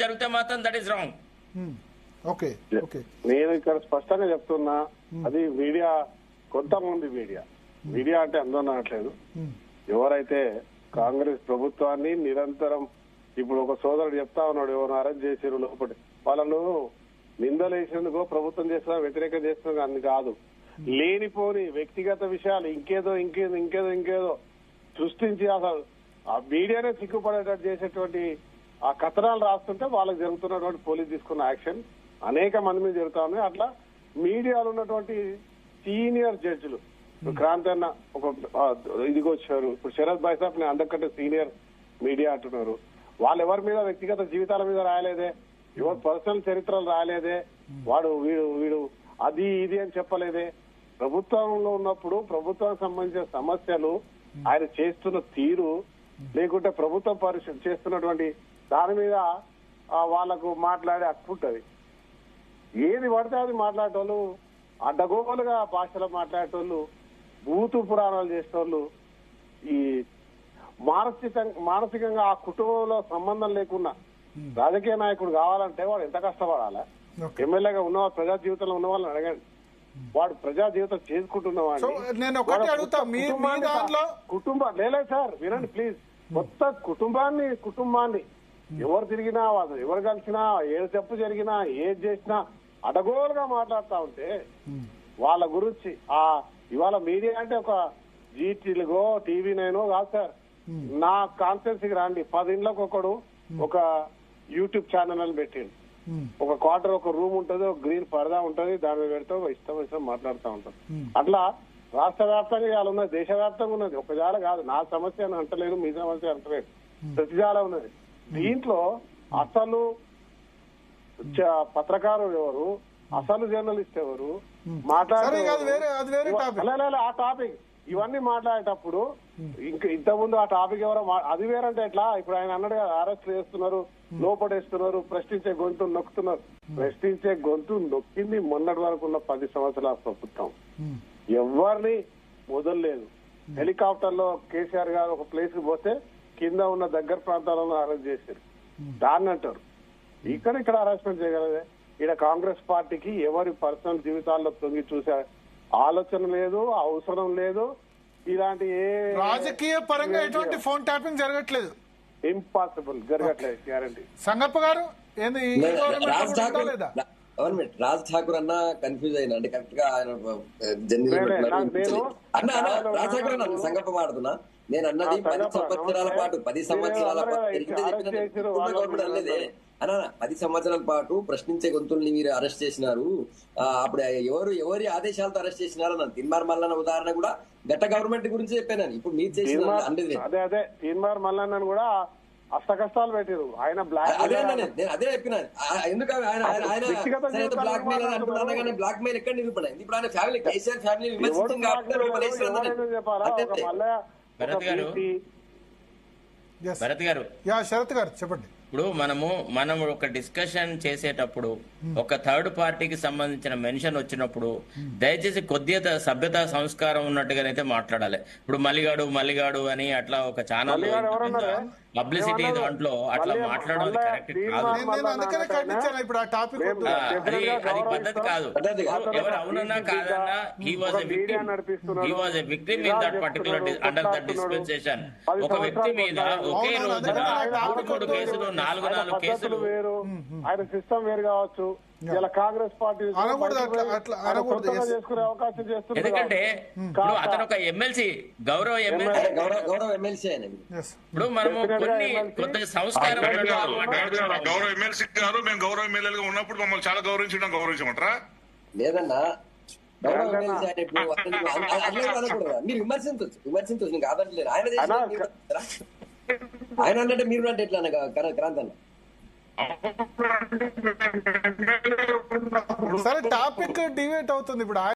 జరిగితే మాత్రం that is wrong. Okay okay నేను ఇక్కడ స్పష్టంగా చెప్తున్నా, అది మీడియా, కొంతమంది మీడియా అంటే అందరూ అనట్లేదు. ఎవరైతే కాంగ్రెస్ ప్రభుత్వాన్ని నిరంతరం, ఇప్పుడు ఒక సోదరుడు చెప్తా ఉన్నాడు, ఎవరు అరెస్ట్ చేసారు లోపలి, వాళ్ళను నిందలేసేందుకు ప్రభుత్వం చేస్తున్నా వ్యతిరేకం చేస్తున్నా అని కాదు, లేనిపోని వ్యక్తిగత విషయాలు ఇంకేదో సృష్టించి అసలు ఆ మీడియానే సిగ్గుపడేటట్టు చేసేటువంటి ఆ కథనాలు రాస్తుంటే వాళ్ళకి జరుగుతున్నటువంటి పోలీసు తీసుకున్న యాక్షన్ అనేక మంది మీద జరుగుతా ఉన్నాయి. అట్లా మీడియాలో ఉన్నటువంటి సీనియర్ జడ్జిలు, క్రాంతి అన్న ఒక ఇదిగో వచ్చారు, ఇప్పుడు శరత్ భాయ్ సాబ్ నేను అందరికంటే సీనియర్ మీడియా అంటున్నారు. వాళ్ళు ఎవరి మీద వ్యక్తిగత జీవితాల మీద రాయలేదే, ఎవరు పర్సనల్ చరిత్రలు రాయలేదే, వాడు వీడు అది ఇది అని చెప్పలేదే. ప్రభుత్వంలో ఉన్నప్పుడు ప్రభుత్వానికి సంబంధించిన సమస్యలు, ఆయన చేస్తున్న తీరు, లేకుంటే ప్రభుత్వం పరిస్థితి చేస్తున్నటువంటి దాని మీద వాళ్లకు మాట్లాడే హక్కు ఉంటుంది. ఏది పడితే అది మాట్లాడేటోళ్ళు, అడ్డగోలుగా భాషలో మాట్లాడేటోళ్ళు, భూతు పురాణాలు చేసేటోళ్ళు, ఈ మానసికంగా ఆ కుటుంబంలో సంబంధం లేకున్నా రాజకీయ నాయకుడు కావాలంటే వాడు ఎంత కష్టపడాలా? ఎమ్మెల్యేగా ఉన్నవాడు, ప్రజా జీవితంలో ఉన్న వాళ్ళని అడగండి, వాడు ప్రజా జీవితం చేసుకుంటున్నవాడు. లేదు సార్, వినండి ప్లీజ్. కొత్త కుటుంబాన్ని ఎవరు తిరిగినా, ఎవరు కలిసినా, ఏది తప్పు జరిగినా, ఏది చేసినా అడగోలుగా మాట్లాడుతా ఉంటే వాళ్ళ గురించి ఇవాళ మీడియా అంటే ఒక జీటీలుగో TV9 కాదు సార్. నా కాన్ఫరెన్స్ కి రండి, 10 ఇండ్లకు ఒకడు ఒక యూట్యూబ్ ఛానల్ అని పెట్టిండు. ఒక క్వార్టర్, ఒక రూమ్ ఉంటది, ఒక గ్రీన్ పరదా ఉంటది, దాని మీద పెడితే ఇష్టం మాట్లాడుతూ ఉంటాం. అట్లా రాష్ట్ర వ్యాప్తంగా ఇవాళ ఉన్నది, దేశవ్యాప్తంగా ఉన్నది. ఒక జాల కాదు, నా సమస్య అని అంటలేదు, మీ సమస్య అంటలేదు, ప్రతి జాల ఉన్నది. దీంట్లో అసలు పత్రకారులు ఎవరు, అసలు జర్నలిస్ట్ ఎవరు, మాట్లాడే ఆ టాపిక్ ఇవన్నీ మాట్లాడేటప్పుడు ఇంతకుముందు ఆ టాపిక్ ఎవరో అది వేరంటే ఎట్లా? ఇప్పుడు ఆయన అన్నాడు కదా, అరెస్ట్ చేస్తున్నారు, లోపడేస్తున్నారు, ప్రశ్నించే గొంతు నొక్కుతున్నారు. ప్రశ్నించే గొంతు నొక్కింది మొన్నటి వరకు ఉన్న 10 సంవత్సరాల ప్రభుత్వం. ఎవరిని వదలలేదు. హెలికాప్టర్ లో కేసీఆర్ గారు ఒక ప్లేస్ కి పోతే కింద ఉన్న దగ్గర ప్రాంతాలను అరెస్ట్ చేశారు. దాన్ని అంటారు. ఇక్కడ అరెస్ట్మెంట్ చేయగలదే. ఇక్కడ కాంగ్రెస్ పార్టీకి ఎవరి పర్సనల్ జీవితాల్లో తొంగి చూసే ఆలోచన లేదు, అవసరం లేదు. ఇలాంటి రాజకీయ పరంగా ఎటువంటి ఫోన్ ట్యాపింగ్ జరగట్లేదు, ఇంపాసిబుల్, జరగట్లేదు గ్యారంటీ. సంగప్ప గారు రాజ్ ఠాకూర్ అన్న కన్ఫ్యూజ్ అయినా, అంటే కరెక్ట్ గా ఆయన రాజ్ ఠాకూర్ అన్న సంగప్ప మాడుతున్నా. నేను అన్నది 10 సంవత్సరాల పాటు 10 సంవత్సరాల పాటు అన్నదే అన్నా, 10 సంవత్సరాల పాటు ప్రశ్నించే గొంతుల్ని మీరు అరెస్ట్ చేసినారు. అప్పుడు ఎవరి ఆదేశాలతో అరెస్ట్ చేసినారు అన్న. తీన్మార్ మల్లన్న ఉదాహరణ కూడా గట్ట గవర్నమెంట్ గురించి చెప్పాను. ఇప్పుడు మీరు చేసిన అదే తీన్మార్ మల్లన్న కూడా అష్ట కష్టాలు పెట్టారు. ఆయన అదే చెప్పినాను. ఎందుకు ఆయన బ్లాక్ మెయిల్ అంటున్నా, కానీ బ్లాక్ మెయిల్ ఎక్కడ నిరూపణ? ఇప్పుడు ఆయన ఫ్యామిలీ, కేసీఆర్ ఫ్యామిలీ భరత్ గారు చెప్పండి. ఇప్పుడు మనం ఒక డిస్కషన్ చేసేటప్పుడు ఒక థర్డ్ పార్టీకి సంబంధించిన మెన్షన్ వచ్చినప్పుడు దయచేసి కొద్దిగా సభ్యత సంస్కారం ఉన్నట్టుగానైతే మాట్లాడాలి. ఇప్పుడు మల్లిగాడు అని అట్లా ఒక ఛానల్ పబ్లిసిటీ దాంట్లో అట్లా మాట్లాడడం కరెక్ట్ కాదు. అది పద్ధతి కాదు. ఎవరు అవునన్నా కాదన్నా, he was a victim in that particular under that dispensation. ఒక వ్యక్తి మీద ఒకే రోజున 3 కేసులు, 4 కేసులు వేరు, ఆయన సిస్టమ్ వేరు కావచ్చు. ఇలా కాంగ్రెస్ పార్టీ చేసుకునే అవకాశం చేస్తుంది. ఎందుకంటే ఇప్పుడు అతను ఒక ఎమ్మెల్సీ, గౌరవ ఎమ్మెల్సీ. ఇప్పుడు మనము కొన్ని కొంత సంస్కారం గౌరవ ఎమ్మెల్సీ గారు, మేము గౌరవ ఎమ్మెల్యేలుగా ఉన్నప్పుడు మమ్మల్ని చాలా గౌరవించమంటారా? లేదన్నా, గౌరవ ఎమ్మెల్సీ మీరు విమర్శించవచ్చు, కాదంటలేదు. ఆయన అంటే మీరు అంటే ఎట్లా క్రాంతన్న? సరే, టాపిక్ డివేట్ అవుతుంది ఇప్పుడు.